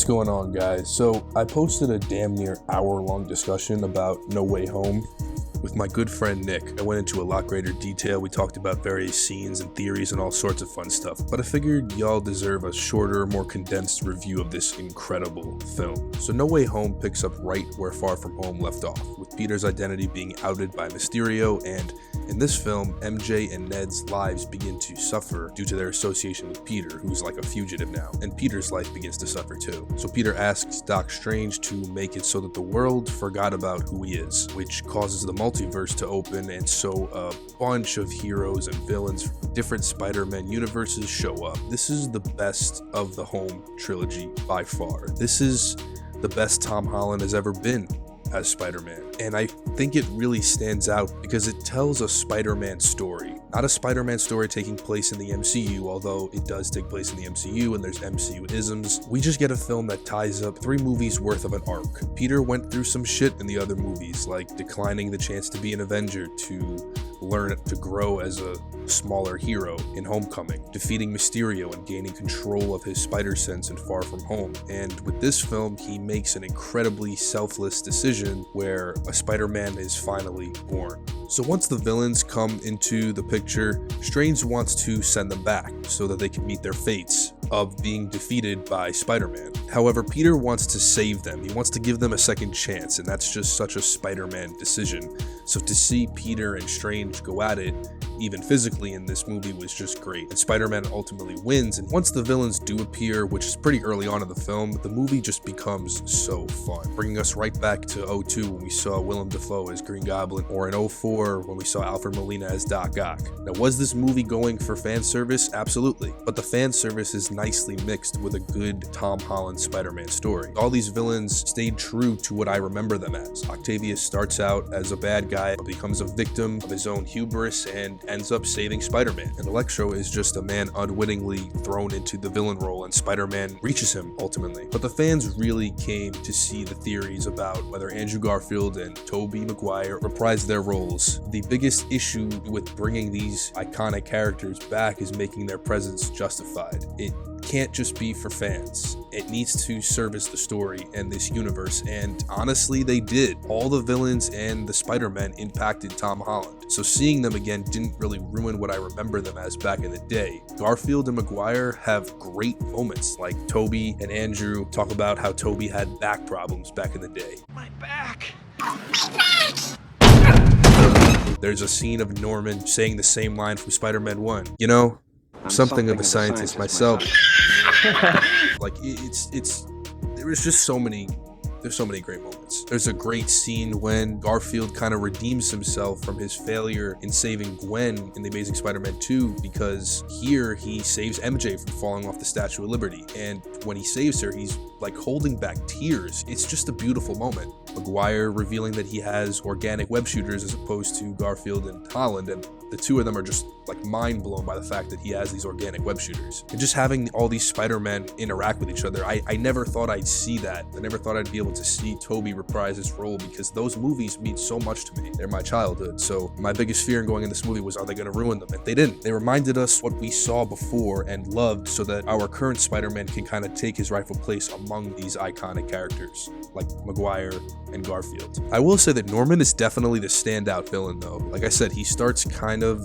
What's going on, guys? So I posted a damn near hour-long discussion about No Way Home with my good friend Nick. I went into a lot greater detail. We talked about various scenes and theories and all sorts of fun stuff, but I figured y'all deserve a shorter, more condensed review of this incredible film. So No Way Home picks up right where Far From Home left off, with Peter's identity being outed by Mysterio, and in this film, MJ and Ned's lives begin to suffer due to their association with Peter, who's like a fugitive now, and Peter's life begins to suffer too. So Peter asks Doc Strange to make it so that the world forgot about who he is, which causes the multiverse to open, and so a bunch of heroes and villains from different Spider-Man universes show up. This is the best of the Home trilogy by far. This is the best Tom Holland has ever been as Spider-Man, and I think it really stands out because it tells a Spider-Man story. Not a Spider-Man story taking place in the MCU, although it does take place in the MCU and there's MCU-isms. We just get a film that ties up 3 movies worth of an arc. Peter went through some shit in the other movies, like declining the chance to be an Avenger, to learn to grow as a smaller hero in Homecoming, defeating Mysterio and gaining control of his spider sense in Far From Home. And with this film, he makes an incredibly selfless decision where a Spider-Man is finally born. So once the villains come into the picture, Strange wants to send them back so that they can meet their fates of being defeated by Spider-Man. However, Peter wants to save them. He wants to give them a second chance, and that's just such a Spider-Man decision. So to see Peter and Strange go at it, even physically in this movie, was just great. And Spider-Man ultimately wins, and once the villains do appear, which is pretty early on in the film, the movie just becomes so fun, bringing us right back to 2002 when we saw Willem Dafoe as Green Goblin, or in 2004 when we saw Alfred Molina as Doc Ock. Now, was this movie going for fan service? Absolutely, but the fan service is nicely mixed with a good Tom Holland Spider-Man story. All these villains stayed true to what I remember them as. Octavius starts out as a bad guy, but becomes a victim of his own hubris and ends up saving Spider-Man. And Electro is just a man unwittingly thrown into the villain role, and Spider-Man reaches him ultimately. But the fans really came to see the theories about whether Andrew Garfield and Tobey Maguire reprised their roles. The biggest issue with bringing these iconic characters back is making their presence justified. It can't just be for fans. It needs to service the story and this universe, and honestly, they did. All the villains and the Spider-Man impacted Tom Holland, so seeing them again didn't really ruin what I remember them as back in the day. Garfield and Maguire have great moments, like Tobey and Andrew talk about how Tobey had back problems back in the day. My back! There's a scene of Norman saying the same line from Spider-Man 1. You know, I'm something of a scientist myself. Like, there's so many great moments. There's a great scene when Garfield kind of redeems himself from his failure in saving Gwen in The Amazing Spider-Man 2, because here he saves MJ from falling off the Statue of Liberty, and when he saves her, he's like holding back tears. It's just a beautiful moment. Maguire revealing that he has organic web shooters as opposed to Garfield and Holland, and the two of them are just like mind blown by the fact that he has these organic web shooters. And just having all these Spider-Men interact with each other, I never thought I'd see that. I never thought I'd be able to see Tobey reprise his role, because those movies mean so much to me. They're my childhood. So my biggest fear in going in this movie was, are they going to ruin them? And they didn't. They reminded us what we saw before and loved, so that our current Spider-Man can kind of take his rightful place among these iconic characters like Maguire and Garfield. I will say that Norman is definitely the standout villain though. Like I said, he starts kind of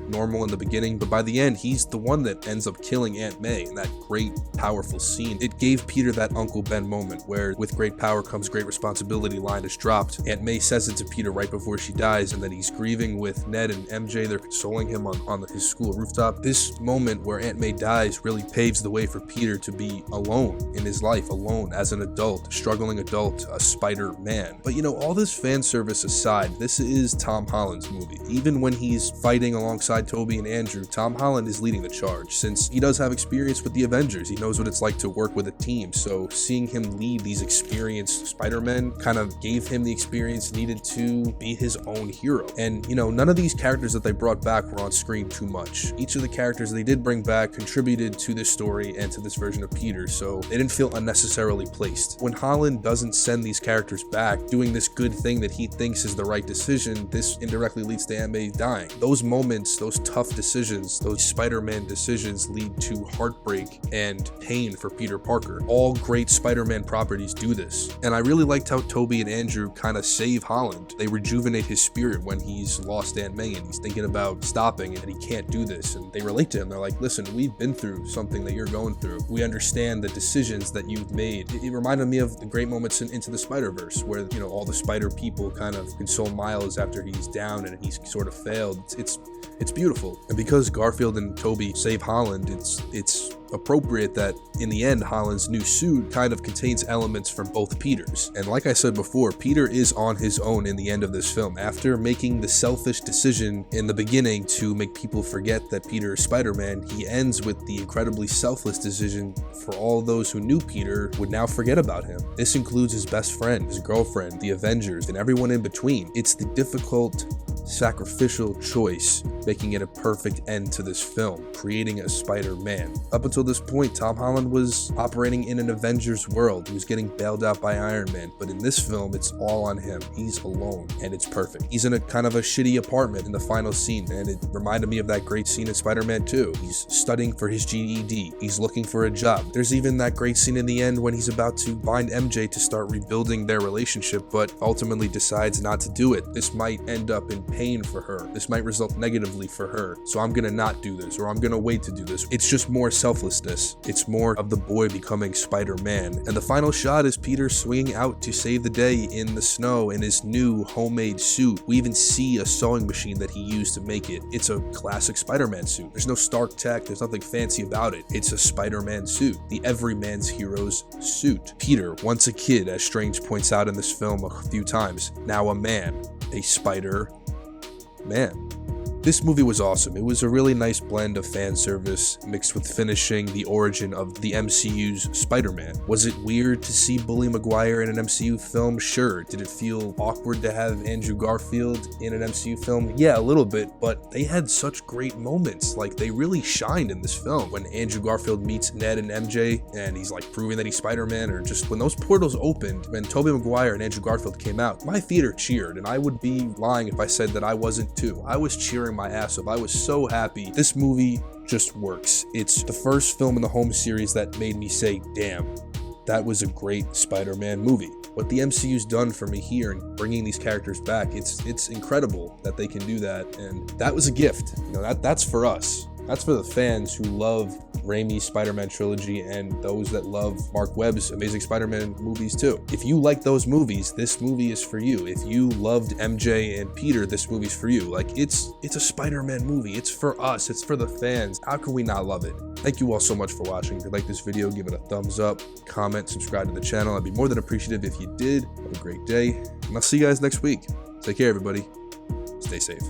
normal in the beginning, but by the end, he's the one that ends up killing Aunt May in that great, powerful scene. It gave Peter that Uncle Ben moment where with great power comes great responsibility line is dropped. Aunt May says it to Peter right before she dies, and then he's grieving with Ned and MJ. They're consoling him on his school rooftop. This moment where Aunt May dies really paves the way for Peter to be alone in his life, alone as an adult, struggling adult, a Spider-Man. But you know, all this fan service aside, this is Tom Holland's movie. Even when he's fighting alongside Tobey and Andrew, Tom Holland is leading the charge, since he does have experience with the Avengers. He knows what it's like to work with a team, so seeing him lead these experienced Spider-Men kind of gave him the experience needed to be his own hero. And you know, none of these characters that they brought back were on screen too much. Each of the characters they did bring back contributed to this story and to this version of Peter, so they didn't feel unnecessarily placed. When Holland doesn't send these characters back, doing this good thing that he thinks is the right decision, this indirectly leads to Aunt May dying. Those moments, those tough decisions, those Spider-Man decisions lead to heartbreak and pain for Peter Parker. All great Spider-Man properties do this. And I really liked how Tobey and Andrew kind of save Holland. They rejuvenate his spirit when he's lost Aunt May and he's thinking about stopping and he can't do this. And they relate to him. They're like, listen, we've been through something that you're going through. We understand the decisions that you've made. It reminded me of the great moments in Into the Spider-Verse where, you know, all the spider people kind of console Miles after he's down and he's sort of failed. It's beautiful. And because Garfield and Tobey save Holland, it's appropriate that in the end Holland's new suit kind of contains elements from both Peters. And like I said before, Peter is on his own in the end of this film. After making the selfish decision in the beginning to make people forget that Peter is Spider-Man, he ends with the incredibly selfless decision for all those who knew Peter would now forget about him. This includes his best friend, his girlfriend, the Avengers, and everyone in between. It's the difficult, sacrificial choice making it a perfect end to this film, creating a Spider-Man. Up until this point, Tom Holland was operating in an Avengers world. He was getting bailed out by Iron Man, but in this film, it's all on him. He's alone, and it's perfect. He's in a kind of a shitty apartment in the final scene, and it reminded me of that great scene in Spider-Man 2. He's studying for his GED. He's looking for a job. There's even that great scene in the end when he's about to bind MJ to start rebuilding their relationship, but ultimately decides not to do it. This might end up in pain for her. This might result negatively for her. So I'm gonna not do this, or I'm gonna wait to do this. It's just more selflessness. It's more of the boy becoming Spider-Man. And the final shot is Peter swinging out to save the day in the snow in his new homemade suit. We even see a sewing machine that he used to make it. It's a classic Spider-Man suit. There's no Stark tech. There's nothing fancy about it. It's a Spider-Man suit. The everyman's hero's suit. Peter, once a kid, as Strange points out in this film a few times, now a man. A Spider-Man. This movie was awesome. It was a really nice blend of fan service mixed with finishing the origin of the MCU's Spider-Man. Was it weird to see Bully Maguire in an MCU film? Sure. Did it feel awkward to have Andrew Garfield in an MCU film? Yeah, a little bit, but they had such great moments. Like, they really shined in this film. When Andrew Garfield meets Ned and MJ and he's like proving that he's Spider-Man, or just when those portals opened, when Tobey Maguire and Andrew Garfield came out, my theater cheered, and I would be lying if I said that I wasn't too. I was cheering my ass off. I was so happy. This movie just works. It's the first film in the home series that made me say, damn, that was a great Spider-Man movie. What the MCU's done for me here and bringing these characters back, it's incredible that they can do that, and that was a gift. You know, that's for us. That's for the fans who love Raimi's Spider-Man trilogy and those that love Mark Webb's Amazing Spider-Man movies too. If you like those movies, this movie is for you. If you loved MJ and Peter, this movie's for you. Like, it's a Spider-Man movie. It's for us. It's for the fans. How can we not love it? Thank you all so much for watching. If you like this video, give it a thumbs up, comment, subscribe to the channel. I'd be more than appreciative if you did. Have a great day, and I'll see you guys next week. Take care, everybody. Stay safe.